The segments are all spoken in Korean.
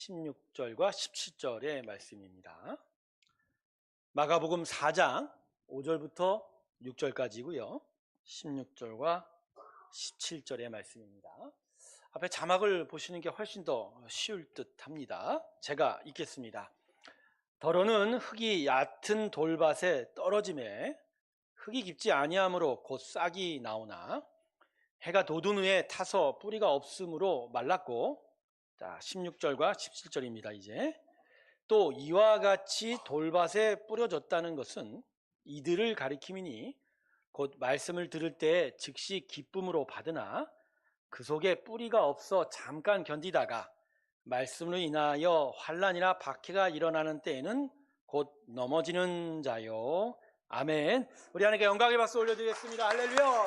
16절과 17절의 말씀입니다. 마가복음 4장 5절부터 6절까지고요. 16절과 17절의 말씀입니다. 앞에 자막을 보시는 게 훨씬 더 쉬울 듯 합니다. 제가 읽겠습니다. 더러는 흙이 얕은 돌밭에 떨어짐에 흙이 깊지 아니하므로 곧 싹이 나오나 해가 돋은 후에 타서 뿌리가 없으므로 말랐고, 자 16절과 17절입니다. 이제 또 이와 같이 돌밭에 뿌려졌다는 것은 이들을 가리킴이니 곧 말씀을 들을 때 즉시 기쁨으로 받으나 그 속에 뿌리가 없어 잠깐 견디다가 말씀으로 인하여 환난이나 박해가 일어나는 때에는 곧 넘어지는 자요. 아멘. 우리 하나님께 영광의 박수 올려드리겠습니다. 할렐루야.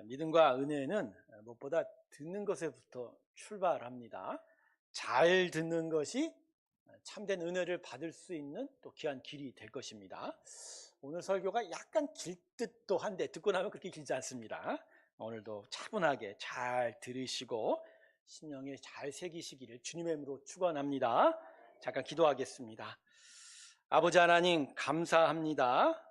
믿음과 은혜는 무엇보다 듣는 것에부터 출발합니다. 잘 듣는 것이 참된 은혜를 받을 수 있는 또 귀한 길이 될 것입니다. 오늘 설교가 약간 길 듯도 한데 듣고 나면 그렇게 길지 않습니다. 오늘도 차분하게 잘 들으시고 심령에 잘 새기시기를 주님의 이름으로 축원합니다. 잠깐 기도하겠습니다. 아버지 하나님 감사합니다.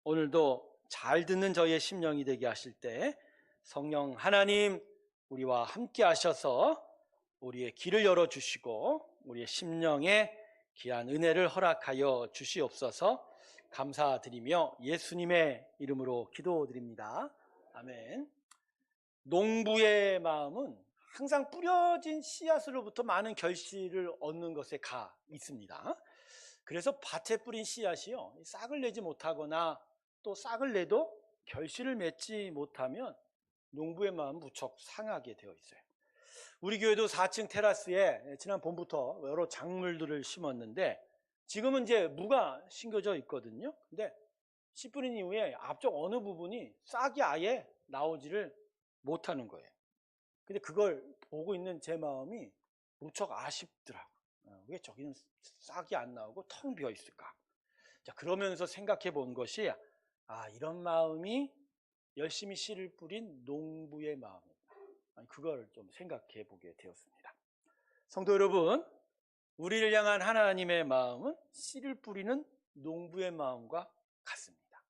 오늘도 잘 듣는 저희의 심령이 되게 하실 때 성령 하나님 우리와 함께 하셔서 우리의 길을 열어주시고 우리의 심령에 귀한 은혜를 허락하여 주시옵소서. 감사드리며 예수님의 이름으로 기도드립니다. 아멘. 농부의 마음은 항상 뿌려진 씨앗으로부터 많은 결실을 얻는 것에 가 있습니다. 그래서 밭에 뿌린 씨앗이요 싹을 내지 못하거나 또 싹을 내도 결실을 맺지 못하면 농부의 마음은 무척 상하게 되어 있어요. 우리 교회도 4층 테라스에 지난 봄부터 여러 작물들을 심었는데 지금은 이제 무가 심겨져 있거든요. 근데 씨 뿌린 이후에 앞쪽 어느 부분이 싹이 아예 나오지를 못하는 거예요. 근데 그걸 보고 있는 제 마음이 무척 아쉽더라고요. 왜 저기는 싹이 안 나오고 텅 비어 있을까? 자, 그러면서 생각해 본 것이 이런 마음이 열심히 씨를 뿌린 농부의 마음입니다. 그걸 좀 생각해 보게 되었습니다. 성도 여러분, 우리를 향한 하나님의 마음은 씨를 뿌리는 농부의 마음과 같습니다.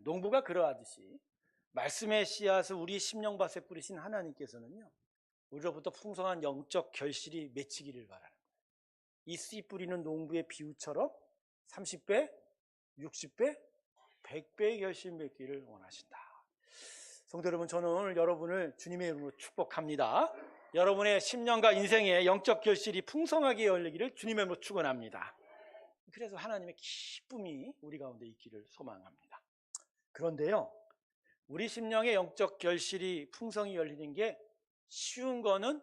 농부가 그러하듯이 말씀의 씨앗을 우리 심령밭에 뿌리신 하나님께서는요 우리로부터 풍성한 영적 결실이 맺히기를 바라는 거예요. 이 씨 뿌리는 농부의 비유처럼 30배, 60배, 100배의 결실 맺기를 원하신다. 성도 여러분, 저는 오늘 여러분을 주님의 이름으로 축복합니다. 여러분의 심령과 인생의 영적 결실이 풍성하게 열리기를 주님의 이름으로 축원합니다. 그래서 하나님의 기쁨이 우리 가운데 있기를 소망합니다. 그런데요, 우리 심령의 영적 결실이 풍성히 열리는 게 쉬운 거는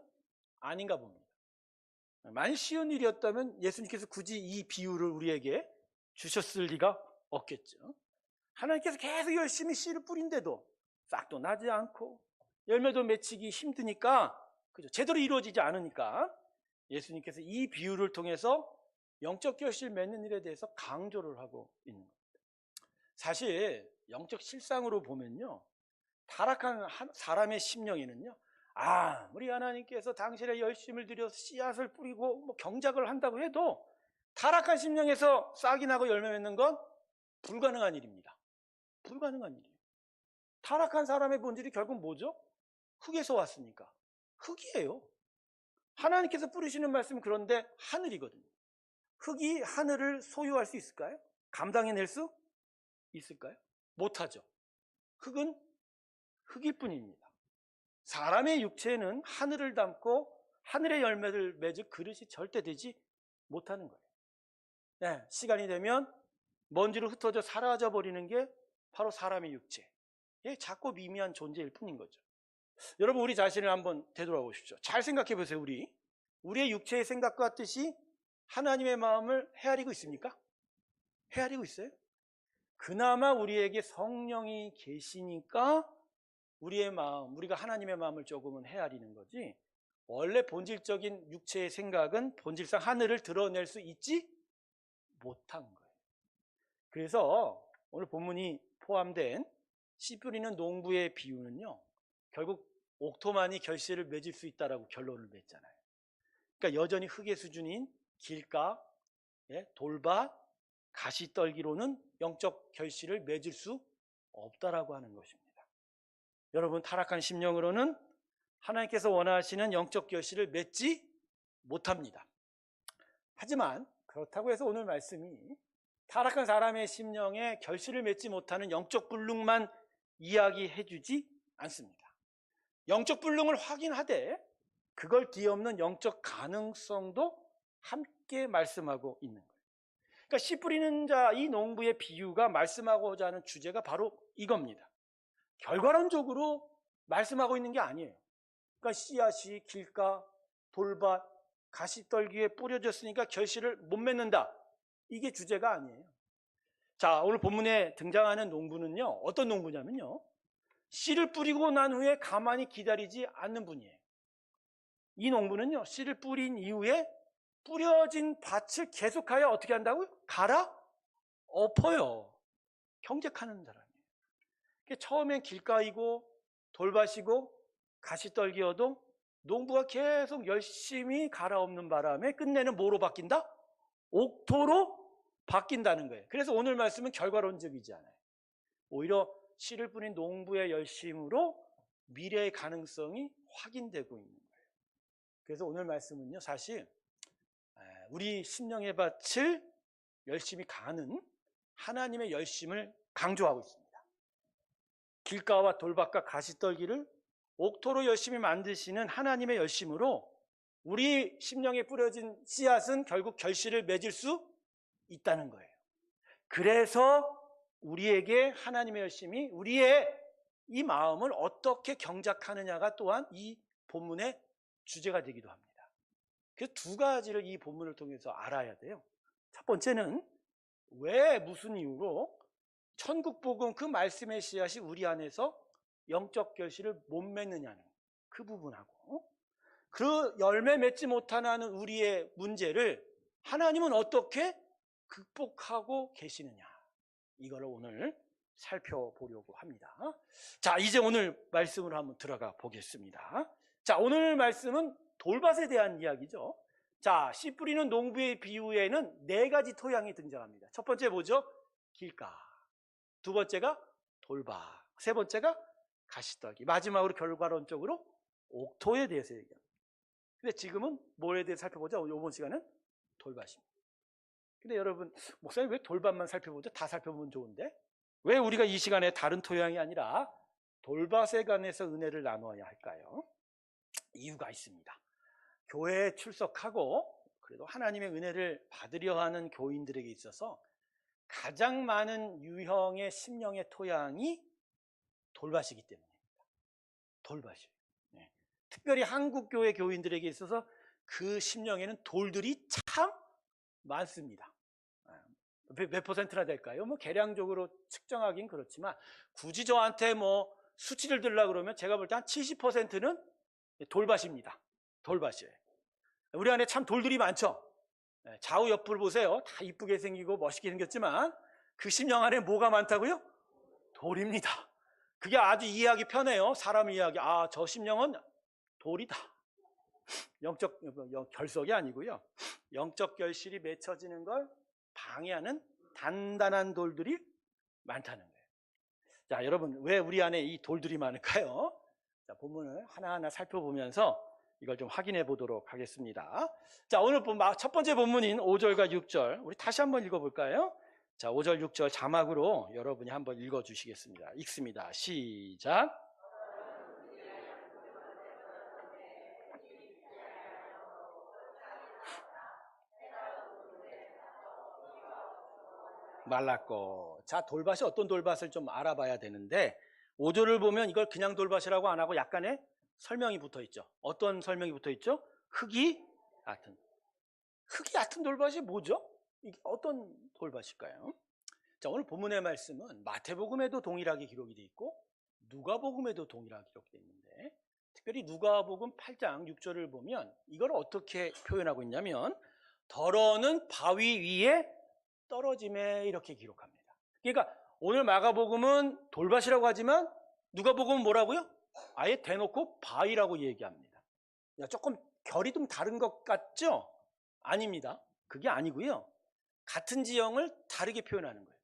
아닌가 봅니다. 만약 쉬운 일이었다면 예수님께서 굳이 이 비유를 우리에게 주셨을 리가 없겠죠. 하나님께서 계속 열심히 씨를 뿌린데도 싹도 나지 않고 열매도 맺히기 힘드니까, 그죠? 제대로 이루어지지 않으니까 예수님께서 이 비유를 통해서 영적 결실 맺는 일에 대해서 강조를 하고 있는 겁니다. 사실 영적 실상으로 보면요, 타락한 사람의 심령에는요 우리 하나님께서 당신의 열심을 들여서 씨앗을 뿌리고 경작을 한다고 해도 타락한 심령에서 싹이 나고 열매 맺는 건 불가능한 일입니다. 불가능한 일이에요. 타락한 사람의 본질이 결국 뭐죠? 흙에서 왔으니까 흙이에요. 하나님께서 뿌리시는 말씀은 그런데 하늘이거든요. 흙이 하늘을 소유할 수 있을까요? 감당해낼 수 있을까요? 못하죠. 흙은 흙일 뿐입니다. 사람의 육체는 하늘을 담고 하늘의 열매를 맺을 그릇이 절대 되지 못하는 거예요. 네, 시간이 되면 먼지로 흩어져 사라져 버리는 게 바로 사람의 육체. 작고 미미한 존재일 뿐인 거죠. 여러분, 우리 자신을 한번 되돌아보십시오. 잘 생각해 보세요. 우리의 육체의 생각과 뜻이 하나님의 마음을 헤아리고 있습니까? 헤아리고 있어요? 그나마 우리에게 성령이 계시니까 우리의 마음, 우리가 하나님의 마음을 조금은 헤아리는 거지, 원래 본질적인 육체의 생각은 본질상 하늘을 드러낼 수 있지 못한 거예요. 그래서 오늘 본문이 포함된 씨 뿌리는 농부의 비유는요 결국 옥토만이 결실을 맺을 수 있다라고 결론을 맺잖아요. 그러니까 여전히 흙의 수준인 길가, 돌밭, 가시떨기로는 영적 결실을 맺을 수 없다라고 하는 것입니다. 여러분, 타락한 심령으로는 하나님께서 원하시는 영적 결실을 맺지 못합니다. 하지만 그렇다고 해서 오늘 말씀이 타락한 사람의 심령에 결실을 맺지 못하는 영적 불능만 이야기해 주지 않습니다. 영적 불능을 확인하되 그걸 뒤엎는 영적 가능성도 함께 말씀하고 있는 거예요. 그러니까 씨 뿌리는 자, 이 농부의 비유가 말씀하고자 하는 주제가 바로 이겁니다. 결과론적으로 말씀하고 있는 게 아니에요. 그러니까 씨앗이 길가, 돌밭, 가시떨기에 뿌려졌으니까 결실을 못 맺는다. 이게 주제가 아니에요. 자, 오늘 본문에 등장하는 농부는요, 어떤 농부냐면요, 씨를 뿌리고 난 후에 가만히 기다리지 않는 분이에요. 이 농부는요, 씨를 뿌린 이후에 뿌려진 밭을 계속하여 어떻게 한다고요? 갈아 엎어요. 경작하는 사람이에요. 처음엔 길가이고 돌밭이고 가시떨기여도 농부가 계속 열심히 갈아엎는 바람에 끝내는 뭐로 바뀐다? 옥토로 바뀐다는 거예요. 그래서 오늘 말씀은 결과론적이지 않아요. 오히려 씨를 뿌린 농부의 열심으로 미래의 가능성이 확인되고 있는 거예요. 그래서 오늘 말씀은요, 사실 우리 심령의 밭을 열심히 가는 하나님의 열심을 강조하고 있습니다. 길가와 돌밭과 가시떨기를 옥토로 열심히 만드시는 하나님의 열심으로 우리 심령에 뿌려진 씨앗은 결국 결실을 맺을 수 있다는 거예요. 그래서 우리에게 하나님의 열심이 우리의 이 마음을 어떻게 경작하느냐가 또한 이 본문의 주제가 되기도 합니다. 그래서 두 가지를 이 본문을 통해서 알아야 돼요. 첫 번째는 왜, 무슨 이유로 천국복음 그 말씀의 씨앗이 우리 안에서 영적 결실을 못 맺느냐는 그 부분하고, 그 열매 맺지 못하는 우리의 문제를 하나님은 어떻게 극복하고 계시느냐, 이걸 오늘 살펴보려고 합니다. 자, 이제 오늘 말씀으로 한번 들어가 보겠습니다. 자, 오늘 말씀은 돌밭에 대한 이야기죠. 자, 씨 뿌리는 농부의 비유에는 네 가지 토양이 등장합니다. 첫 번째 뭐죠? 길가. 두 번째가 돌밭. 세 번째가 가시떨기. 마지막으로 결과론적으로 옥토에 대해서 얘기합니다. 근데 지금은 뭐에 대해서 살펴보죠? 이번 시간은 돌밭입니다. 근데 여러분, 목사님 왜 돌밭만 살펴보죠? 다 살펴보면 좋은데 왜 우리가 이 시간에 다른 토양이 아니라 돌밭에 관해서 은혜를 나누어야 할까요? 이유가 있습니다. 교회에 출석하고 그래도 하나님의 은혜를 받으려 하는 교인들에게 있어서 가장 많은 유형의 심령의 토양이 돌밭이기 때문입니다. 돌밭이에요. 네. 특별히 한국교회 교인들에게 있어서 그 심령에는 돌들이 참 많습니다. 몇 퍼센트나 될까요? 뭐 계량적으로 측정하긴 그렇지만 굳이 저한테 뭐 수치를 들려고 그러면 제가 볼 때 한 70%는 돌밭입니다. 돌밭이에요. 우리 안에 참 돌들이 많죠. 좌우 옆을 보세요. 다 이쁘게 생기고 멋있게 생겼지만 그 심령 안에 뭐가 많다고요? 돌입니다. 그게 아주 이해하기 편해요. 사람 이해하기. 아, 저 심령은 돌이다. 영적 결석이 아니고요. 영적 결실이 맺혀지는 걸 방해하는 단단한 돌들이 많다는 거예요. 자, 여러분, 왜 우리 안에 이 돌들이 많을까요? 자, 본문을 하나하나 살펴보면서 이걸 좀 확인해 보도록 하겠습니다. 자, 오늘 첫 번째 본문인 5절과 6절 우리 다시 한번 읽어볼까요? 자, 5절 6절 자막으로 여러분이 한번 읽어주시겠습니다. 읽습니다. 시작. 말랐고. 자, 돌밭이 어떤 돌밭을 좀 알아봐야 되는데 5절을 보면 이걸 그냥 돌밭이라고 안 하고 약간의 설명이 붙어 있죠. 어떤 설명이 붙어 있죠? 흙이 얕은. 흙이 얕은 돌밭이 뭐죠? 이게 어떤 돌밭일까요? 자, 오늘 본문의 말씀은 마태복음에도 동일하게 기록이 되어 있고 누가복음에도 동일하게 기록되어 있는데 특별히 누가복음 8장 6절을 보면 이걸 어떻게 표현하고 있냐면 더러는 바위 위에 떨어짐에 이렇게 기록합니다. 그러니까 오늘 마가복음은 돌밭이라고 하지만 누가복음은 뭐라고요? 아예 대놓고 바위라고 얘기합니다. 조금 결이 좀 다른 것 같죠? 아닙니다. 그게 아니고요. 같은 지형을 다르게 표현하는 거예요.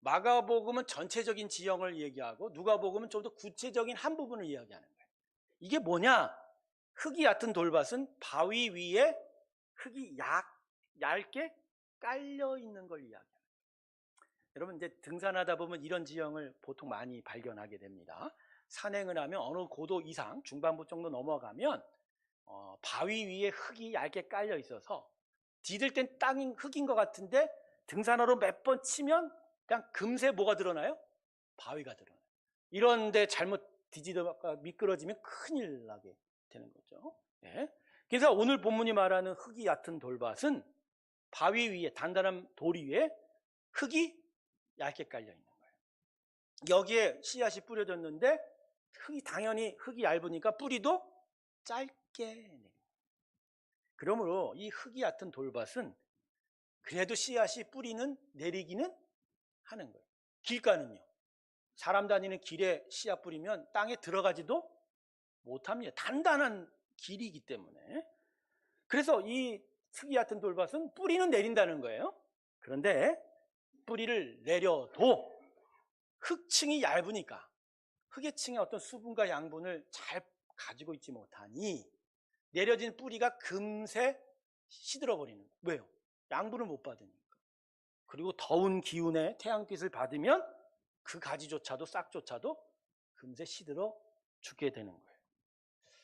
마가복음은 전체적인 지형을 얘기하고 누가복음은 좀 더 구체적인 한 부분을 이야기하는 거예요. 이게 뭐냐? 흙이 얕은 돌밭은 바위 위에 흙이 얇게 깔려 있는 걸 이야기합니다. 여러분 이제 등산하다 보면 이런 지형을 보통 많이 발견하게 됩니다. 산행을 하면 어느 고도 이상 중반부 정도 넘어가면 바위 위에 흙이 얇게 깔려 있어서 디딜 땐 땅인 흙인 것 같은데 등산화로 몇 번 치면 그냥 금세 뭐가 드러나요? 바위가 드러나요. 이런데 잘못 뒤지다가 미끄러지면 큰일 나게 되는 거죠. 네. 그래서 오늘 본문이 말하는 흙이 얕은 돌밭은 바위 위에 단단한 돌 위에 흙이 얇게 깔려 있는 거예요. 여기에 씨앗이 뿌려졌는데 당연히 흙이 얇으니까 뿌리도 짧게 내립니다. 그러므로 이 흙이 얕은 돌밭은 그래도 씨앗이 뿌리는 내리기는 하는 거예요. 길가는요. 사람 다니는 길에 씨앗 뿌리면 땅에 들어가지도 못합니다. 단단한 길이기 때문에. 그래서 이 흙이 얕은 돌밭은 뿌리는 내린다는 거예요. 그런데 뿌리를 내려도 흙층이 얇으니까 흙의 층에 어떤 수분과 양분을 잘 가지고 있지 못하니 내려진 뿌리가 금세 시들어버리는 거예요. 왜요? 양분을 못 받으니까. 그리고 더운 기운에 태양빛을 받으면 그 가지조차도 싹조차도 금세 시들어 죽게 되는 거예요.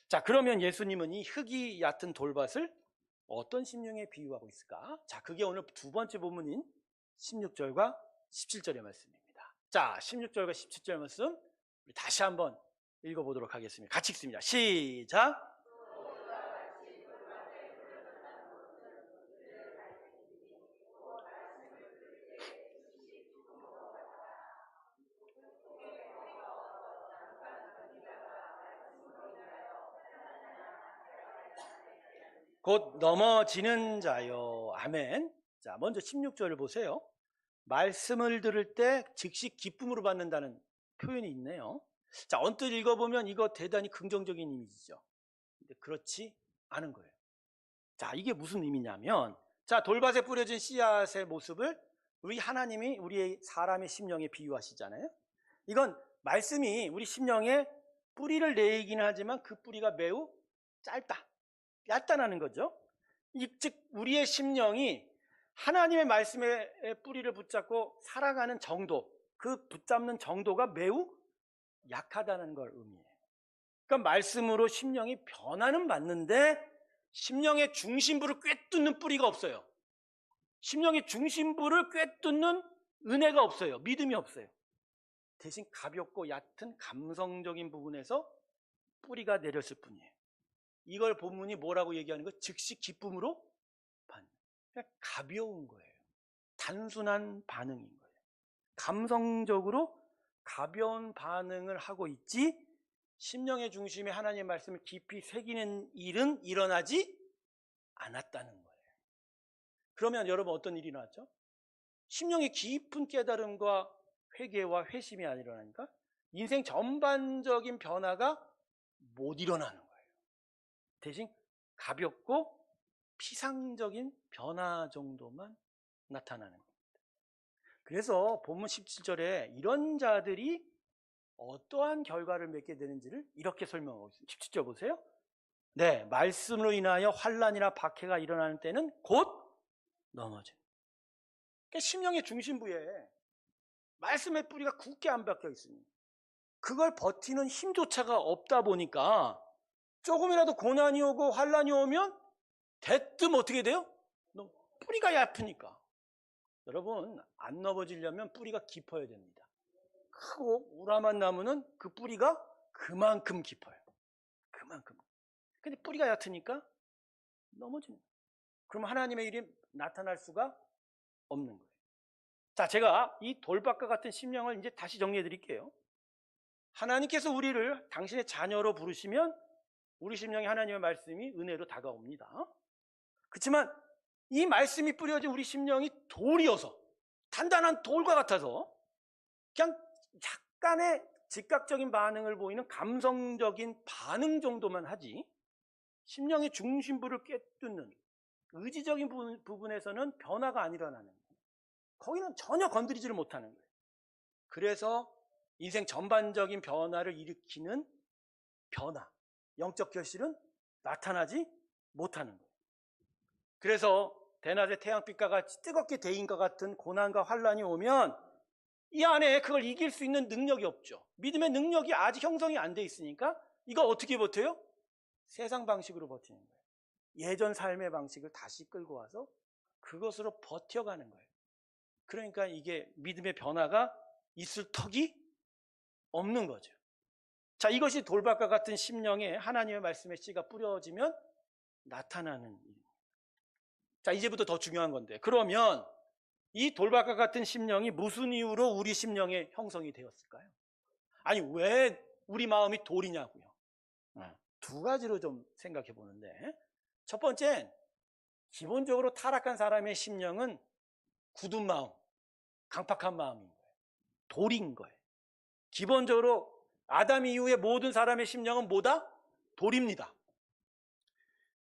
자, 그러면 예수님은 이 흙이 얕은 돌밭을 어떤 심령에 비유하고 있을까? 자, 그게 오늘 두 번째 본문인 16절과 17절의 말씀입니다. 자, 16절과 17절 말씀 우리 다시 한번 읽어보도록 하겠습니다. 같이 읽습니다. 시작! 곧 넘어지는 자요. 아멘. 자, 먼저 16절을 보세요. 말씀을 들을 때 즉시 기쁨으로 받는다는 표현이 있네요. 자, 언뜻 읽어보면 이거 대단히 긍정적인 이미지죠. 근데 그렇지 않은 거예요. 자, 이게 무슨 의미냐면, 자, 돌밭에 뿌려진 씨앗의 모습을 우리 하나님이 우리의 사람의 심령에 비유하시잖아요. 이건 말씀이 우리 심령에 뿌리를 내기는 하지만 그 뿌리가 매우 얇다는 거죠. 즉 우리의 심령이 하나님의 말씀의 뿌리를 붙잡고 살아가는 정도, 그 붙잡는 정도가 매우 약하다는 걸 의미해요. 그러니까 말씀으로 심령이 변화는 맞는데 심령의 중심부를 꿰뚫는 뿌리가 없어요. 심령의 중심부를 꿰뚫는 은혜가 없어요. 믿음이 없어요. 대신 가볍고 얕은 감성적인 부분에서 뿌리가 내렸을 뿐이에요. 이걸 본문이 뭐라고 얘기하는 거예요? 즉시 기쁨으로 받는. 그냥 가벼운 거예요. 단순한 반응인 거예요. 감성적으로 가벼운 반응을 하고 있지 심령의 중심에 하나님의 말씀을 깊이 새기는 일은 일어나지 않았다는 거예요. 그러면 여러분 어떤 일이 나왔죠? 심령의 깊은 깨달음과 회개와 회심이 안 일어나니까 인생 전반적인 변화가 못 일어나는 거예요. 대신 가볍고 피상적인 변화 정도만 나타나는 겁니다. 그래서 본문 17절에 이런 자들이 어떠한 결과를 맺게 되는지를 이렇게 설명하고 있습니다. 17절 보세요. 네, 말씀으로 인하여 환난이나 박해가 일어나는 때는 곧 넘어져요. 그러니까 심령의 중심부에 말씀의 뿌리가 굳게 안 박혀 있습니다. 그걸 버티는 힘조차가 없다 보니까 조금이라도 고난이 오고 환난이 오면 대뜸 어떻게 돼요? 뿌리가 얕으니까. 여러분, 안 넘어지려면 뿌리가 깊어야 됩니다. 크고 우람한 나무는 그 뿌리가 그만큼 깊어요. 그만큼. 근데 뿌리가 얕으니까 넘어지는 거예요. 그럼 하나님의 일이 나타날 수가 없는 거예요. 자, 제가 이 돌밭과 같은 심령을 이제 다시 정리해 드릴게요. 하나님께서 우리를 당신의 자녀로 부르시면 우리 심령에 하나님의 말씀이 은혜로 다가옵니다. 그렇지만 이 말씀이 뿌려진 우리 심령이 돌이어서 단단한 돌과 같아서 그냥 약간의 즉각적인 반응을 보이는 감성적인 반응 정도만 하지 심령의 중심부를 꿰뚫는 의지적인 부분에서는 변화가 안 일어나는 거예요. 거기는 전혀 건드리지를 못하는 거예요. 그래서 인생 전반적인 변화를 일으키는 변화, 영적 결실은 나타나지 못하는 거예요. 그래서 대낮에 태양빛과 같이 뜨겁게 데인 것 같은 고난과 환란이 오면 이 안에 그걸 이길 수 있는 능력이 없죠. 믿음의 능력이 아직 형성이 안 돼 있으니까 이거 어떻게 버텨요? 세상 방식으로 버티는 거예요. 예전 삶의 방식을 다시 끌고 와서 그것으로 버텨가는 거예요. 그러니까 이게 믿음의 변화가 있을 턱이 없는 거죠. 자, 이것이 돌밭과 같은 심령에 하나님의 말씀의 씨가 뿌려지면 나타나는 일입니다. 자, 이제부터 더 중요한 건데, 그러면 이 돌밭과 같은 심령이 무슨 이유로 우리 심령에 형성이 되었을까요? 아니, 왜 우리 마음이 돌이냐고요? 두 가지로 좀 생각해 보는데, 첫 번째, 기본적으로 타락한 사람의 심령은 굳은 마음, 강팍한 마음인 거예요. 돌인 거예요. 기본적으로 아담 이후의 모든 사람의 심령은 뭐다? 돌입니다.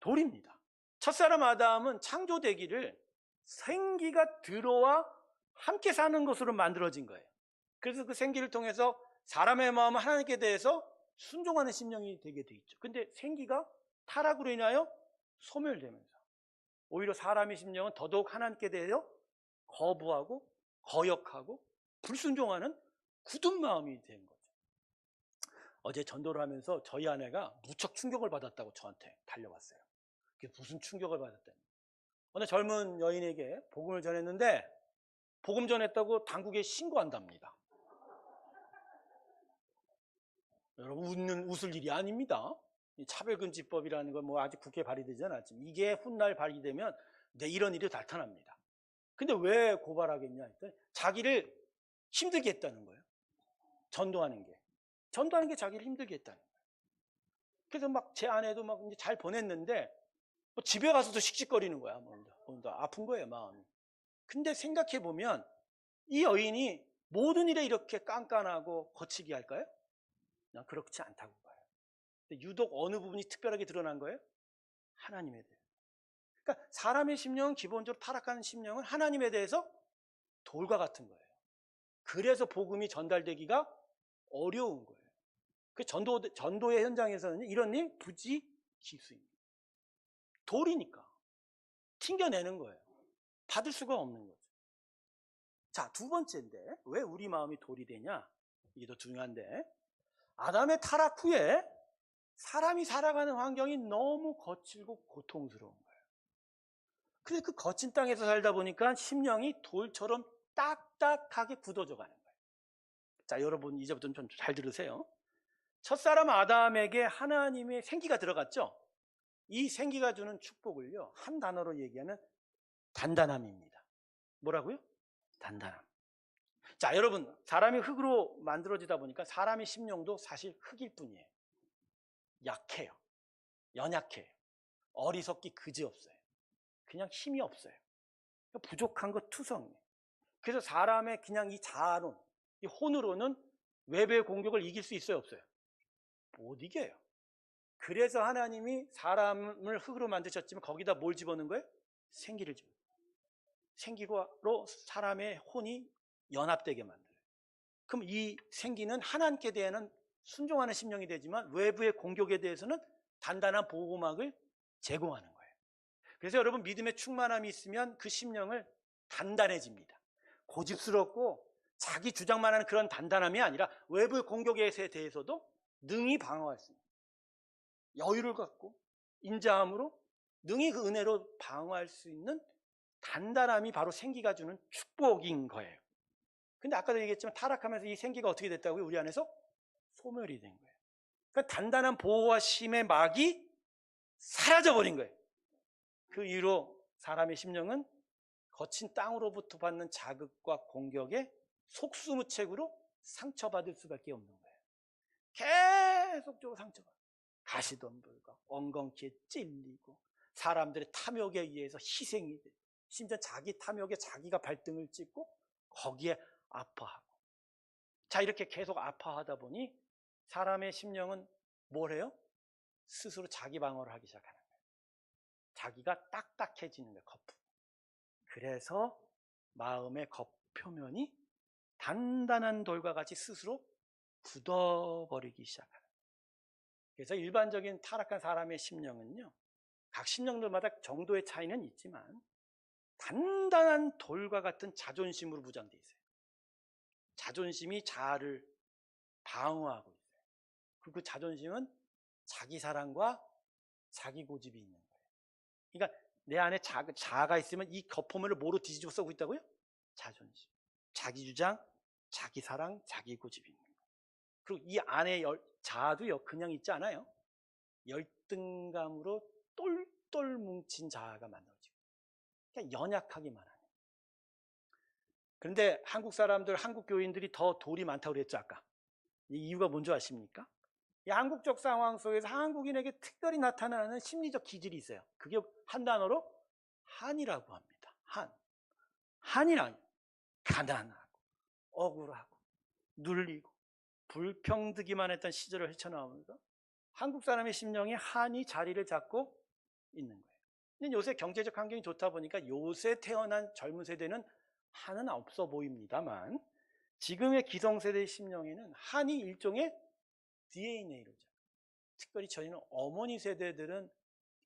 돌입니다. 첫사람 아담은 창조되기를 생기가 들어와 함께 사는 것으로 만들어진 거예요. 그래서 그 생기를 통해서 사람의 마음은 하나님께 대해서 순종하는 심령이 되게 돼 있죠. 근데 생기가 타락으로 인하여 소멸되면서 오히려 사람의 심령은 더더욱 하나님께 대해서 거부하고 거역하고 불순종하는 굳은 마음이 된 거죠. 어제 전도를 하면서 저희 아내가 무척 충격을 받았다고 저한테 달려왔어요. 그게 무슨 충격을 받았다니. 어느 젊은 여인에게 복음을 전했는데 복음 전했다고 당국에 신고한답니다. 여러분 웃을 일이 아닙니다. 차별금지법이라는 건 뭐 아직 국회에 발의되지 않았지만 이게 훗날 발의되면 이런 일이 나타납니다. 근데 왜 고발하겠냐 했더니 자기를 힘들게 했다는 거예요. 전도하는 게 자기를 힘들게 했다는 거예요. 그래서 막 제 아내도 막 이제 잘 보냈는데 뭐 집에 가서도 씩씩거리는 거야. 아픈 거예요, 마음이. 근데 생각해 보면 이 여인이 모든 일에 이렇게 깐깐하고 거치게 할까요? 난 그렇지 않다고 봐요. 유독 어느 부분이 특별하게 드러난 거예요? 하나님에 대해. 그러니까 사람의 심령은 기본적으로 타락하는 심령은 하나님에 대해서 돌과 같은 거예요. 그래서 복음이 전달되기가 어려운 거예요. 그 전도의 현장에서는 이런 일 부지기수입니다. 돌이니까 튕겨내는 거예요. 받을 수가 없는 거죠. 자, 두 번째인데 왜 우리 마음이 돌이 되냐? 이게 더 중요한데 아담의 타락 후에 사람이 살아가는 환경이 너무 거칠고 고통스러운 거예요. 그래서 그 거친 땅에서 살다 보니까 심령이 돌처럼 딱딱하게 굳어져 가는 거예요. 자, 여러분 이제부터 좀 잘 들으세요. 첫사람 아담에게 하나님의 생기가 들어갔죠? 이 생기가 주는 축복을요, 한 단어로 얘기하면 단단함입니다. 뭐라고요? 단단함. 자, 여러분, 사람이 흙으로 만들어지다 보니까 사람의 심령도 사실 흙일 뿐이에요. 약해요. 연약해요. 어리석기 그지없어요. 그냥 힘이 없어요. 부족한 거 투성이에요. 그래서 사람의 그냥 이 자아론, 이 혼으로는 외부의 공격을 이길 수 있어요, 없어요? 못 이겨요. 그래서 하나님이 사람을 흙으로 만드셨지만 거기다 뭘 집어넣은 거예요? 생기를 집어넣어요. 생기로 사람의 혼이 연합되게 만들어요. 그럼 이 생기는 하나님께 대해서는 순종하는 심령이 되지만 외부의 공격에 대해서는 단단한 보호막을 제공하는 거예요. 그래서 여러분 믿음의 충만함이 있으면 그 심령을 단단해집니다. 고집스럽고 자기 주장만 하는 그런 단단함이 아니라 외부의 공격에 대해서도 능히 방어할 수 있는 여유를 갖고 인자함으로 능히 그 은혜로 방어할 수 있는 단단함이 바로 생기가 주는 축복인 거예요. 근데 아까도 얘기했지만 타락하면서 이 생기가 어떻게 됐다고요? 우리 안에서 소멸이 된 거예요. 그러니까 단단한 보호와 심의 막이 사라져버린 거예요. 그 이후로 사람의 심령은 거친 땅으로부터 받는 자극과 공격에 속수무책으로 상처받을 수밖에 없는 거예요. 계속적으로 상처받아요. 가시덤불과 엉겅퀴에 찔리고 사람들의 탐욕에 의해서 희생이 되고 심지어 자기 탐욕에 자기가 발등을 찍고 거기에 아파하고 자, 이렇게 계속 아파하다 보니 사람의 심령은 뭘 해요? 스스로 자기 방어를 하기 시작하는 거예요. 자기가 딱딱해지는 거예요. 겉. 그래서 마음의 겉표면이 단단한 돌과 같이 스스로 굳어버리기 시작하는 거예요. 그래서 일반적인 타락한 사람의 심령은요, 각 심령들마다 정도의 차이는 있지만 단단한 돌과 같은 자존심으로 무장되어 있어요. 자존심이 자아를 방어하고 있어요. 그 자존심은 자기 사랑과 자기 고집이 있는 거예요. 그러니까 내 안에 자아가 있으면 이 겉표면을 뭐로 뒤집어 쓰고 있다고요? 자존심, 자기 주장, 자기 사랑, 자기 고집이 있는 거예요. 그리고 이 안에 자아도요, 그냥 있지 않아요. 열등감으로 똘똘 뭉친 자아가 만들어지고, 그냥 연약하기만 하는. 그런데 한국 사람들, 한국 교인들이 더 돌이 많다고 그랬죠, 아까. 이 이유가 뭔지 아십니까? 이 한국적 상황 속에서 한국인에게 특별히 나타나는 심리적 기질이 있어요. 그게 한 단어로 한이라고 합니다. 한이란 가난하고 억울하고 눌리고 불평등이만 했던 시절을 헤쳐나오면서 한국 사람의 심령에 한이 자리를 잡고 있는 거예요. 근데 요새 경제적 환경이 좋다 보니까 요새 태어난 젊은 세대는 한은 없어 보입니다만, 지금의 기성세대의 심령에는 한이 일종의 DNA로, 특별히 저희는 어머니 세대들은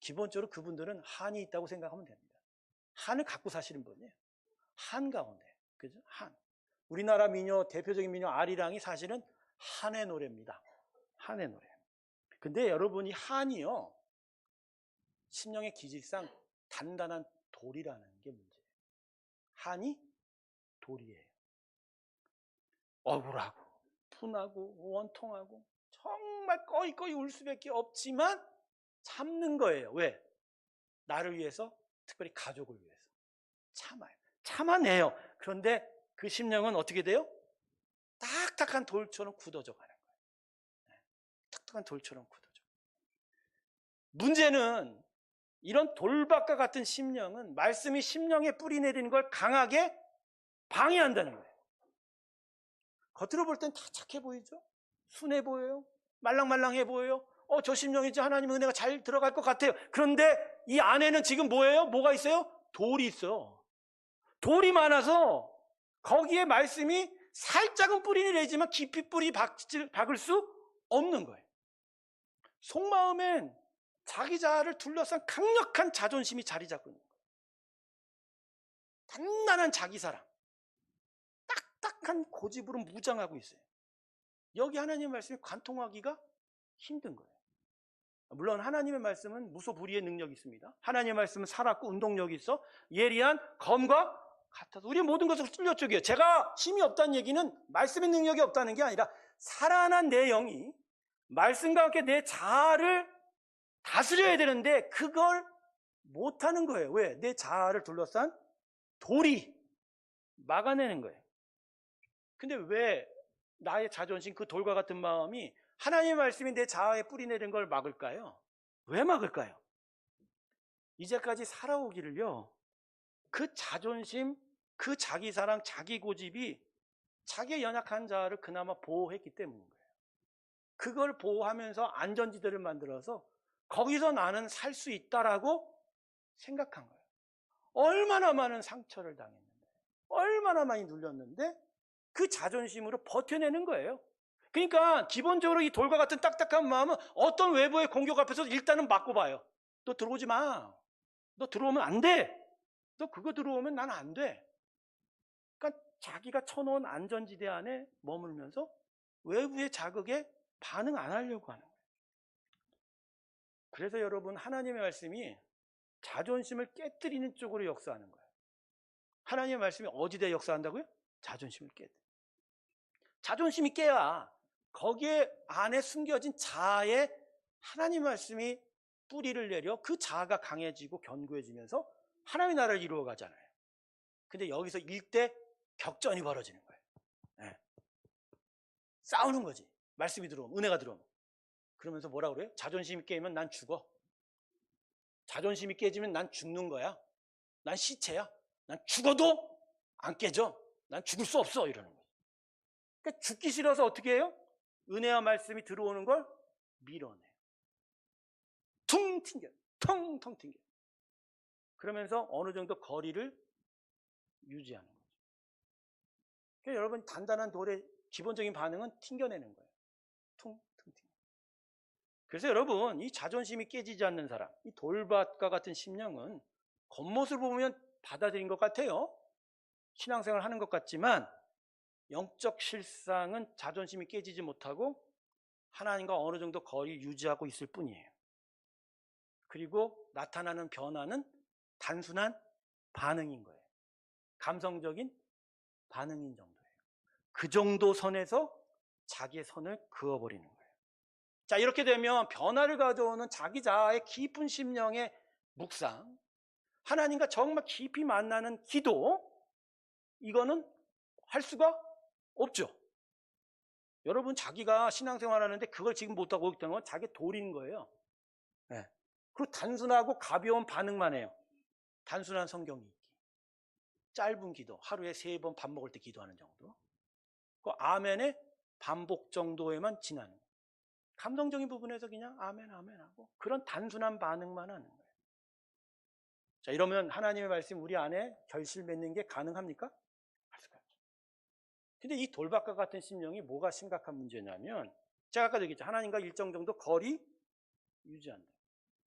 기본적으로 그분들은 한이 있다고 생각하면 됩니다. 한을 갖고 사시는 분이에요. 한 가운데, 그죠? 한. 우리나라 민요, 대표적인 민요 아리랑이 사실은 한의 노래입니다. 한의 노래. 근데 여러분이 한이요, 심령의 기질상 단단한 돌이라는 게 문제예요. 한이 돌이에요. 억울하고 분하고 원통하고 정말 꺼이꺼이 울 수밖에 없지만 참는 거예요. 왜? 나를 위해서, 특별히 가족을 위해서 참아요. 참아내요. 그런데 그 심령은 어떻게 돼요? 딱딱한 돌처럼 굳어져 가는 거예요. 딱딱한 돌처럼 굳어져. 문제는 이런 돌박과 같은 심령은 말씀이 심령에 뿌리 내리는 걸 강하게 방해한다는 거예요. 겉으로 볼 땐 다 착해 보이죠? 순해 보여요? 말랑말랑해 보여요? 저 심령이 이제 하나님 은혜가 잘 들어갈 것 같아요. 그런데 이 안에는 지금 뭐예요? 뭐가 있어요? 돌이 있어. 돌이 많아서 거기에 말씀이 살짝은 뿌리를 내지만 깊이 뿌리 박을 수 없는 거예요. 속마음엔 자기 자아를 둘러싼 강력한 자존심이 자리 잡고 있는 거예요. 단단한 자기 사랑, 딱딱한 고집으로 무장하고 있어요. 여기 하나님의 말씀이 관통하기가 힘든 거예요. 물론 하나님의 말씀은 무소불위의 능력이 있습니다. 하나님의 말씀은 살았고 운동력이 있어 예리한 검과 같아서 우리 모든 것을 뚫려 쪼개요. 제가 힘이 없다는 얘기는 말씀의 능력이 없다는 게 아니라 살아난 내 영이 말씀과 함께 내 자아를 다스려야 되는데 그걸 못하는 거예요. 왜? 내 자아를 둘러싼 돌이 막아내는 거예요. 근데 왜 나의 자존심, 그 돌과 같은 마음이 하나님의 말씀이 내 자아에 뿌리 내린 걸 막을까요? 왜 막을까요? 이제까지 살아오기를요, 그 자존심, 그 자기 사랑, 자기 고집이 자기의 연약한 자아를 그나마 보호했기 때문인 거예요. 그걸 보호하면서 안전지대를 만들어서 거기서 나는 살 수 있다라고 생각한 거예요. 얼마나 많은 상처를 당했는데, 얼마나 많이 눌렸는데 그 자존심으로 버텨내는 거예요. 그러니까 기본적으로 이 돌과 같은 딱딱한 마음은 어떤 외부의 공격 앞에서 일단은 맞고 봐요. 너 들어오지 마. 너 들어오면 안 돼. 너 그거 들어오면 난 안 돼. 그러니까 자기가 쳐놓은 안전지대 안에 머물면서 외부의 자극에 반응 안 하려고 하는 거예요. 그래서 여러분, 하나님의 말씀이 자존심을 깨뜨리는 쪽으로 역사하는 거예요. 하나님의 말씀이 어디에 역사한다고요? 자존심을 깨뜨려. 자존심이 깨야 거기에 안에 숨겨진 자아에 하나님 말씀이 뿌리를 내려 그 자아가 강해지고 견고해지면서 하나님의 나라를 이루어 가잖아요. 근데 여기서 일대 격전이 벌어지는 거예요. 네. 싸우는 거지. 말씀이 들어오면, 은혜가 들어오면. 그러면서 뭐라 그래요? 자존심이 깨면 난 죽어. 자존심이 깨지면 난 죽는 거야. 난 시체야. 난 죽어도 안 깨져. 난 죽을 수 없어. 이러는 거예요. 그러니까 죽기 싫어서 어떻게 해요? 은혜와 말씀이 들어오는 걸 밀어내요. 퉁 튕겨요. 텅텅 튕겨요. 그러면서 어느 정도 거리를 유지하는 거죠. 그러니까 여러분, 단단한 돌의 기본적인 반응은 튕겨내는 거예요. 퉁퉁 튕겨. 그래서 여러분, 이 자존심이 깨지지 않는 사람, 이 돌밭과 같은 심령은 겉모습을 보면 받아들인 것 같아요. 신앙생활 하는 것 같지만 영적 실상은 자존심이 깨지지 못하고 하나님과 어느 정도 거리 유지하고 있을 뿐이에요. 그리고 나타나는 변화는 단순한 반응인 거예요. 감성적인 반응인 정도예요. 그 정도 선에서 자기의 선을 그어버리는 거예요. 자, 이렇게 되면 변화를 가져오는 자기 자아의 깊은 심령의 묵상, 하나님과 정말 깊이 만나는 기도, 이거는 할 수가 없죠. 여러분, 자기가 신앙생활 하는데 그걸 지금 못하고 있다는 건 자기 돌인 거예요. 네. 그리고 단순하고 가벼운 반응만 해요. 단순한 성경 읽기, 짧은 기도, 하루에 3번 밥 먹을 때 기도하는 정도, 그 아멘의 반복 정도에만 지나는 거예요. 감성적인 부분에서 그냥 아멘 아멘 하고 그런 단순한 반응만 하는 거예요. 자, 이러면 하나님의 말씀 우리 안에 결실 맺는 게 가능합니까? 할 수가 없죠. 근데 이 돌밭과 같은 심령이 뭐가 심각한 문제냐면, 제가 아까 얘기했죠. 하나님과 일정 정도 거리 유지한다.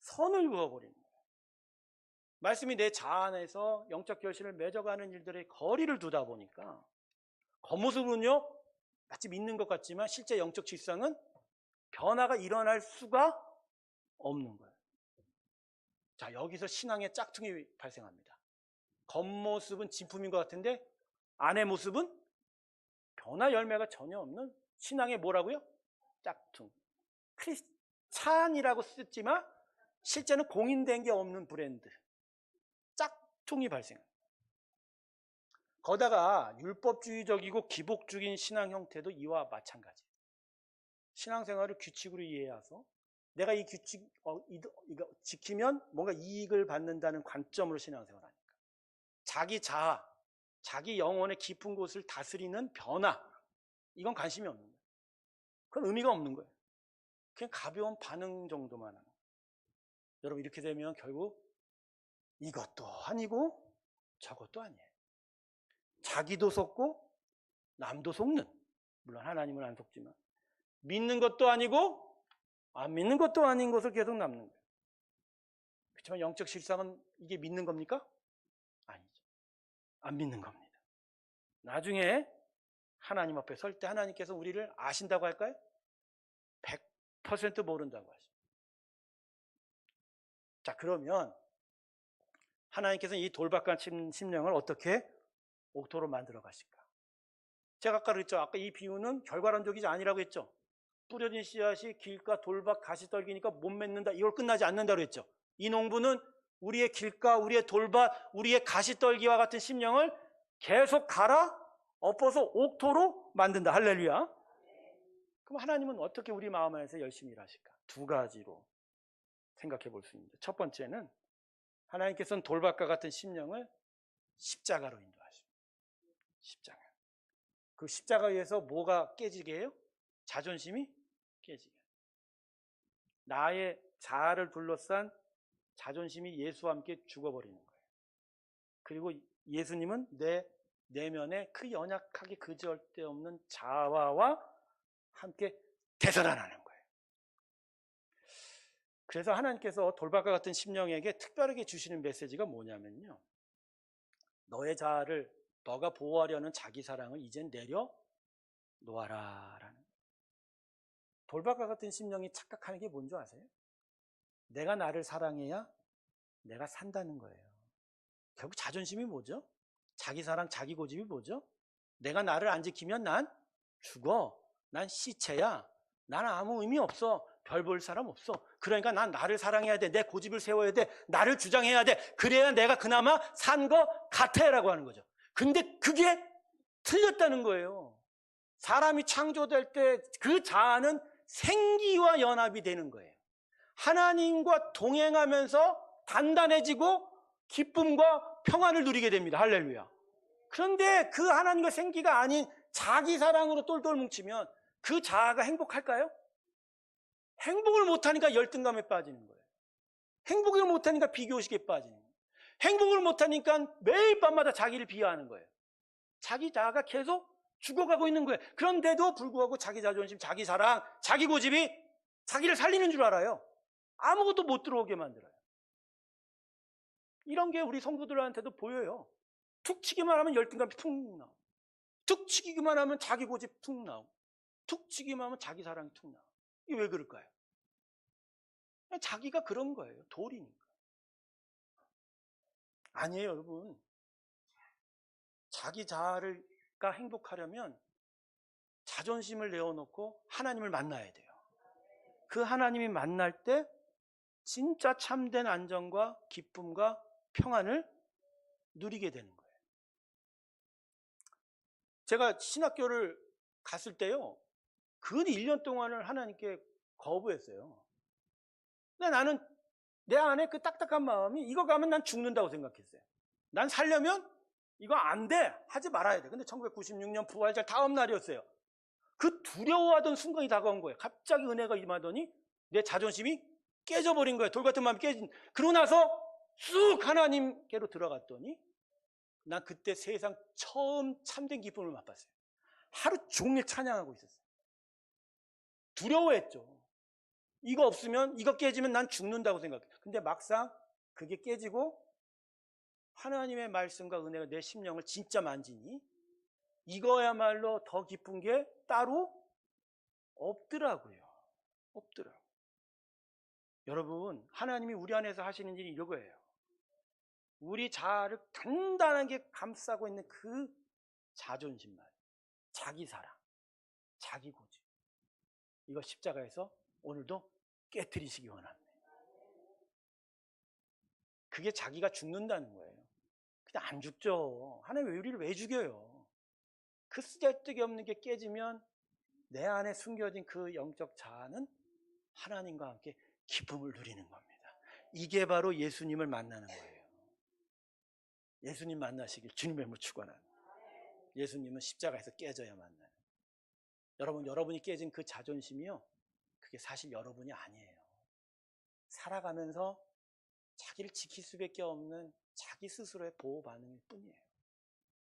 선을 그어버리는 거예요. 말씀이 내 자아 안에서 영적 결실을 맺어가는 일들의 거리를 두다 보니까 겉모습은요 마치 믿는 것 같지만 실제 영적 실상은 변화가 일어날 수가 없는 거예요. 자, 여기서 신앙의 짝퉁이 발생합니다. 겉모습은 진품인 것 같은데 안의 모습은 변화 열매가 전혀 없는 신앙의 뭐라고요? 짝퉁. 크리스찬이라고 쓰지만 실제는 공인된 게 없는 브랜드. 짝퉁이 발생합니다. 거다가 율법주의적이고 기복적인 신앙 형태도 이와 마찬가지예요. 신앙생활을 규칙으로 이해해서 내가 이 규칙 이거 지키면 뭔가 이익을 받는다는 관점으로 신앙생활을 하니까 자기 자아, 자기 영혼의 깊은 곳을 다스리는 변화, 이건 관심이 없는 거예요. 그건 의미가 없는 거예요. 그냥 가벼운 반응 정도만 하는 거예요. 여러분, 이렇게 되면 결국 이것도 아니고 저것도 아니에요. 자기도 속고 남도 속는, 물론 하나님은 안 속지만 믿는 것도 아니고 안 믿는 것도 아닌 것을 계속 남는 거예요. 그렇지만 영적 실상은 이게 믿는 겁니까? 아니죠. 안 믿는 겁니다. 나중에 하나님 앞에 설 때 하나님께서 우리를 아신다고 할까요? 100% 모른다고 하십니다. 자, 그러면 하나님께서는 이 돌박한 심령을 어떻게 옥토로 만들어 가실까? 제가 아까 그랬죠. 아까 이 비유는 결과론적이지 아니라고 했죠. 뿌려진 씨앗이 길가 돌박 가시떨기니까 못 맺는다, 이걸 끝나지 않는다고 했죠. 이 농부는 우리의 길가, 우리의 돌밭, 우리의 가시떨기와 같은 심령을 계속 갈아 엎어서 옥토로 만든다. 할렐루야. 그럼 하나님은 어떻게 우리 마음 안에서 열심히 일하실까? 2가지로 생각해 볼 수 있습니다. 첫 번째는 하나님께서는 돌밭과 같은 심령을 십자가로 인도하십니다. 십자가. 그 십자가 위에서 뭐가 깨지게 해요? 자존심이 깨지게 해요. 나의 자아를 둘러싼 자존심이 예수와 함께 죽어버리는 거예요. 그리고 예수님은 내 내면에 그 연약하게 그지없는 자아와 함께 되살아나는 거예요. 그래서 하나님께서 돌밭과 같은 심령에게 특별하게 주시는 메시지가 뭐냐면요, 너의 자아를, 너가 보호하려는 자기 사랑을 이젠 내려놓아라 라는 거예요. 돌밭과 같은 심령이 착각하는 게 뭔지 아세요? 내가 나를 사랑해야 내가 산다는 거예요. 결국 자존심이 뭐죠? 자기 사랑, 자기 고집이 뭐죠? 내가 나를 안 지키면 난 죽어. 난 시체야. 나는 아무 의미 없어. 별 볼 사람 없어. 그러니까 난 나를 사랑해야 돼. 내 고집을 세워야 돼. 나를 주장해야 돼. 그래야 내가 그나마 산 거 같아 라고 하는 거죠. 근데 그게 틀렸다는 거예요. 사람이 창조될 때 그 자아는 생기와 연합이 되는 거예요. 하나님과 동행하면서 단단해지고 기쁨과 평안을 누리게 됩니다. 할렐루야. 그런데 그 하나님과 생기가 아닌 자기 사랑으로 똘똘 뭉치면 그 자아가 행복할까요? 행복을 못하니까 열등감에 빠지는 거예요. 행복을 못하니까 비교의식에 빠지는 거예요. 행복을 못하니까 매일 밤마다 자기를 비하하는 거예요. 자기 자아가 계속 죽어가고 있는 거예요. 그런데도 불구하고 자기 자존심, 자기 사랑, 자기 고집이 자기를 살리는 줄 알아요. 아무것도 못 들어오게 만들어요. 이런 게 우리 성도들한테도 보여요. 툭 치기만 하면 열등감이 툭 나오고, 툭 치기만 하면 자기 고집 툭 나오고, 툭 치기만 하면 자기 사랑이 툭 나오고. 이게 왜 그럴까요? 자기가 그런 거예요. 돌이니까. 아니에요, 여러분. 자기 자아가 행복하려면 자존심을 내어놓고 하나님을 만나야 돼요. 그 하나님이 만날 때 진짜 참된 안정과 기쁨과 평안을 누리게 되는 거예요. 제가 신학교를 갔을 때요, 근 1년 동안을 하나님께 거부했어요. 근데 나는 내 안에 그 딱딱한 마음이 이거 가면 난 죽는다고 생각했어요. 난 살려면 이거 안 돼, 하지 말아야 돼. 근데 1996년 부활절 다음 날이었어요. 그 두려워하던 순간이 다가온 거예요. 갑자기 은혜가 임하더니 내 자존심이 깨져버린 거예요. 돌 같은 마음이 깨진. 그러고 나서 쑥 하나님께로 들어갔더니 난 그때 세상 처음 참된 기쁨을 맛봤어요. 하루 종일 찬양하고 있었어요. 두려워했죠. 이거 없으면, 이거 깨지면 난 죽는다고 생각해요. 근데 막상 그게 깨지고 하나님의 말씀과 은혜가 내 심령을 진짜 만지니 이거야말로 더 기쁜 게 따로 없더라고요. 없더라고요. 여러분, 하나님이 우리 안에서 하시는 일이 이거예요. 우리 자아를 단단하게 감싸고 있는 그 자존심 말, 자기 사랑, 자기 고집. 이거 십자가에서 오늘도 깨트리시기 원합니다. 그게 자기가 죽는다는 거예요. 그냥 안 죽죠. 하나님 왜 우리를 왜 죽여요? 그 쓰잘데기 없는 게 깨지면 내 안에 숨겨진 그 영적 자아는 하나님과 함께 기쁨을 누리는 겁니다. 이게 바로 예수님을 만나는 거예요. 예수님 만나시길 주님의 이름으로 축원합니다. 예수님은 십자가에서 깨져야 만나요. 여러분, 여러분이 깨진 그 자존심이요, 그게 사실 여러분이 아니에요. 살아가면서 자기를 지킬 수밖에 없는 자기 스스로의 보호 반응일 뿐이에요.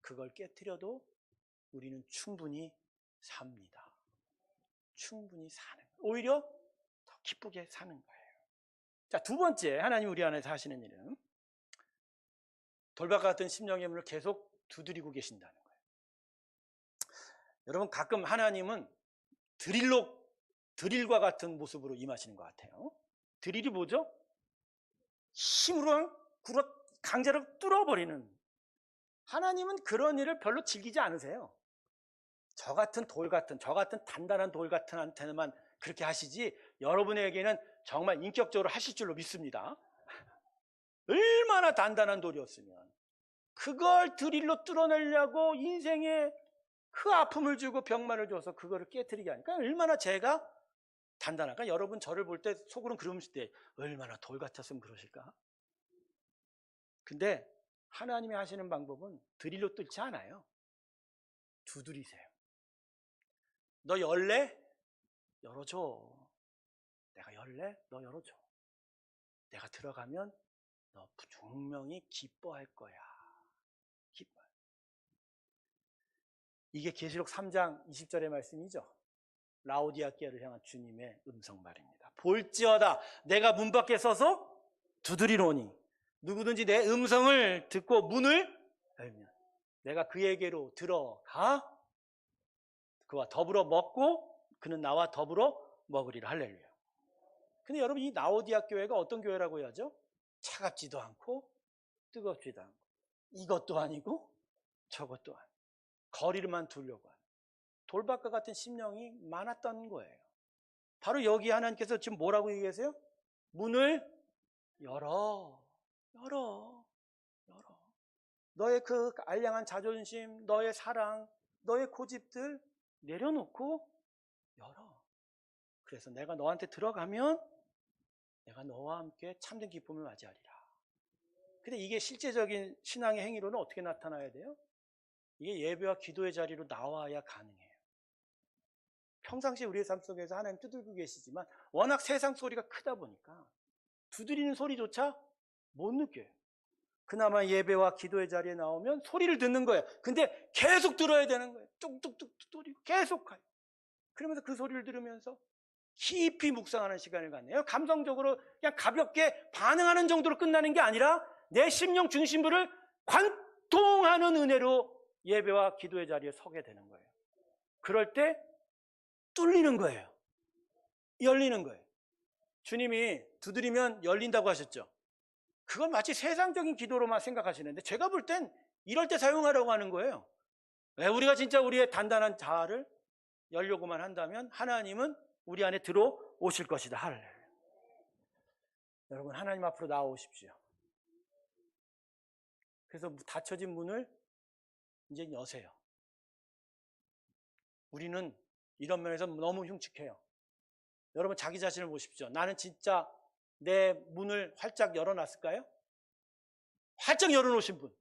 그걸 깨트려도 우리는 충분히 삽니다. 충분히 사는 거예요. 오히려 더 기쁘게 사는 거예요. 자, 두 번째, 하나님 우리 안에서 하시는 일은 돌박 같은 심령의 문을 계속 두드리고 계신다는 거예요. 여러분, 가끔 하나님은 드릴과 같은 모습으로 임하시는 것 같아요. 드릴이 뭐죠? 힘으로 강제로 뚫어버리는. 하나님은 그런 일을 별로 즐기지 않으세요. 저 같은 단단한 돌 같은 한테만 그렇게 하시지, 여러분에게는 정말 인격적으로 하실 줄로 믿습니다. 얼마나 단단한 돌이었으면 그걸 드릴로 뚫어내려고 인생에 그 아픔을 주고 병만을 줘서 그거를 깨트리게 하니까 얼마나 제가 단단할까? 여러분 저를 볼 때 속으로는 그러실 때 얼마나 돌 같았으면 그러실까? 근데 하나님이 하시는 방법은 드릴로 뚫지 않아요. 두드리세요. 너 열래? 열어줘. 내가 열래? 너 열어줘. 내가 들어가면 너 분명히 기뻐할 거야. 기뻐요. 이게 계시록 3장 20절의 말씀이죠. 라오디아 교회를 향한 주님의 음성 말입니다. 볼지어다 내가 문 밖에 서서 두드리노니 누구든지 내 음성을 듣고 문을 열면 내가 그에게로 들어가 그와 더불어 먹고 그는 나와 더불어 먹으리라. 할렐루야. 근데 여러분, 이 라오디아 교회가 어떤 교회라고 해야죠? 차갑지도 않고 뜨겁지도 않고 이것도 아니고 저것도 아니고 거리를만 두려고 하는 돌박과 같은 심령이 많았던 거예요. 바로 여기 하나님께서 지금 뭐라고 얘기하세요? 문을 열어. 너의 그 알량한 자존심, 너의 사랑, 너의 고집들 내려놓고 열어. 그래서 내가 너한테 들어가면 내가 너와 함께 참된 기쁨을 맞이하리라. 근데 이게 실제적인 신앙의 행위로는 어떻게 나타나야 돼요? 이게 예배와 기도의 자리로 나와야 가능해요. 평상시 우리의 삶 속에서 하나님 두들기고 계시지만 워낙 세상 소리가 크다 보니까 두드리는 소리조차 못 느껴요. 그나마 예배와 기도의 자리에 나오면 소리를 듣는 거예요. 근데 계속 들어야 되는 거예요. 뚝뚝뚝 두드리고 계속 가요. 그러면서 그 소리를 들으면서 깊이 묵상하는 시간을 갖네요. 감성적으로 그냥 가볍게 반응하는 정도로 끝나는 게 아니라 내 심령 중심부를 관통하는 은혜로 예배와 기도의 자리에 서게 되는 거예요. 그럴 때 뚫리는 거예요. 열리는 거예요. 주님이 두드리면 열린다고 하셨죠. 그건 마치 세상적인 기도로만 생각하시는데 제가 볼 땐 이럴 때 사용하라고 하는 거예요. 우리가 진짜 우리의 단단한 자아를 열려고만 한다면 하나님은 우리 안에 들어오실 것이다. 할렐루야. 여러분, 하나님 앞으로 나오십시오. 그래서 닫혀진 문을 이제 여세요. 우리는 이런 면에서 너무 흉측해요. 여러분, 자기 자신을 보십시오. 나는 진짜 내 문을 활짝 열어놨을까요? 활짝 열어놓으신 분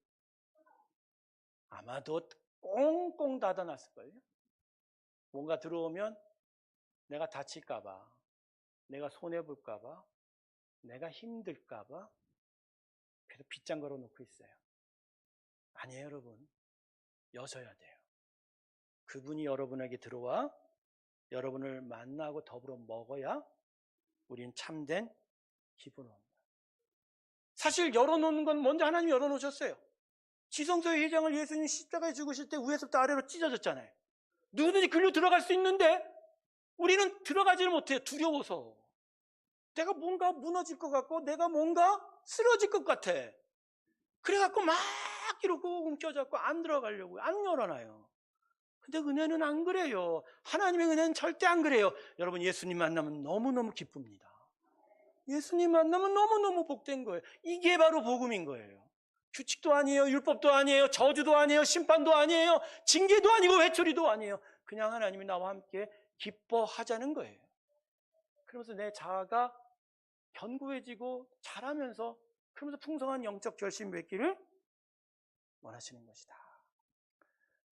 아마도 꽁꽁 닫아놨을걸요. 뭔가 들어오면 내가 다칠까봐, 내가 손해볼까봐, 내가 힘들까봐 그래서 빗장 걸어놓고 있어요. 아니에요, 여러분. 여셔야 돼요. 그분이 여러분에게 들어와 여러분을 만나고 더불어 먹어야 우린 참된 기쁨을 얻는다. 사실 열어놓는 건 먼저 하나님이 열어놓으셨어요. 지성소의 회장을 예수님 십자가에 죽으실 때 위에서부터 아래로 찢어졌잖아요. 누구든지 글로 들어갈 수 있는데 우리는 들어가지를 못해요. 두려워서. 내가 뭔가 무너질 것 같고 내가 뭔가 쓰러질 것 같아. 그래갖고 막 이러고 움켜잡고 안 들어가려고 안 열어놔요. 근데 은혜는 안 그래요. 하나님의 은혜는 절대 안 그래요. 여러분, 예수님 만나면 너무너무 기쁩니다. 예수님 만나면 너무너무 복된 거예요. 이게 바로 복음인 거예요. 규칙도 아니에요. 율법도 아니에요. 저주도 아니에요. 심판도 아니에요. 징계도 아니고 회초리도 아니에요. 그냥 하나님이 나와 함께 기뻐하자는 거예요. 그러면서 내 자아가 견고해지고 자라면서 그러면서 풍성한 영적 결심 맺기를 원하시는 것이다.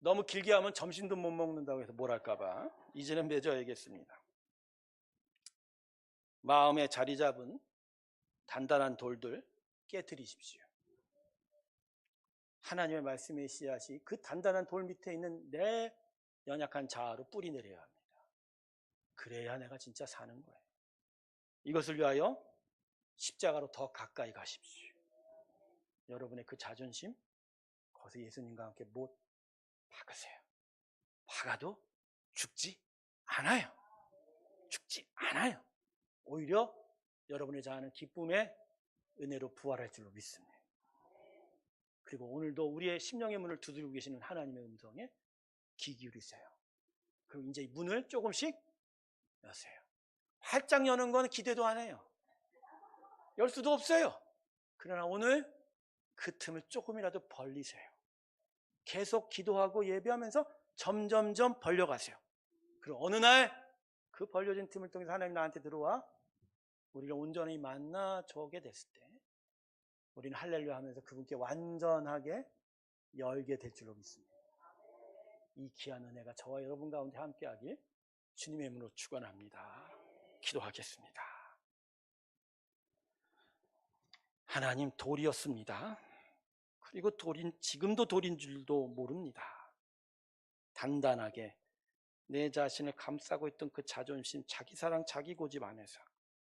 너무 길게 하면 점심도 못 먹는다고 해서 뭘 할까봐 이제는 맺어야겠습니다. 마음에 자리 잡은 단단한 돌들 깨트리십시오. 하나님의 말씀의 씨앗이 그 단단한 돌 밑에 있는 내 연약한 자아로 뿌리 내려야 합니다. 그래야 내가 진짜 사는 거예요. 이것을 위하여 십자가로 더 가까이 가십시오. 여러분의 그 자존심 거기서 예수님과 함께 못 박으세요. 박아도 죽지 않아요. 죽지 않아요. 오히려 여러분의 자아는 기쁨의 은혜로 부활할 줄로 믿습니다. 그리고 오늘도 우리의 심령의 문을 두드리고 계시는 하나님의 음성에 귀 기울이세요. 그리고 이제 문을 조금씩 여세요. 활짝 여는 건 기대도 안 해요. 열 수도 없어요. 그러나 오늘 그 틈을 조금이라도 벌리세요. 계속 기도하고 예배하면서 점점점 벌려가세요. 그리고 어느 날 그 벌려진 틈을 통해서 하나님 나한테 들어와 우리를 온전히 만나주게 됐을 때 우리는 할렐루야 하면서 그분께 완전하게 열게 될 줄로 믿습니다. 이 귀한 은혜가 저와 여러분 가운데 함께하길 주님의 이름으로 축원합니다. 기도하겠습니다. 하나님, 돌이었습니다. 그리고 지금도 돌인 줄도 모릅니다. 단단하게 내 자신을 감싸고 있던 그 자존심, 자기 사랑, 자기 고집 안에서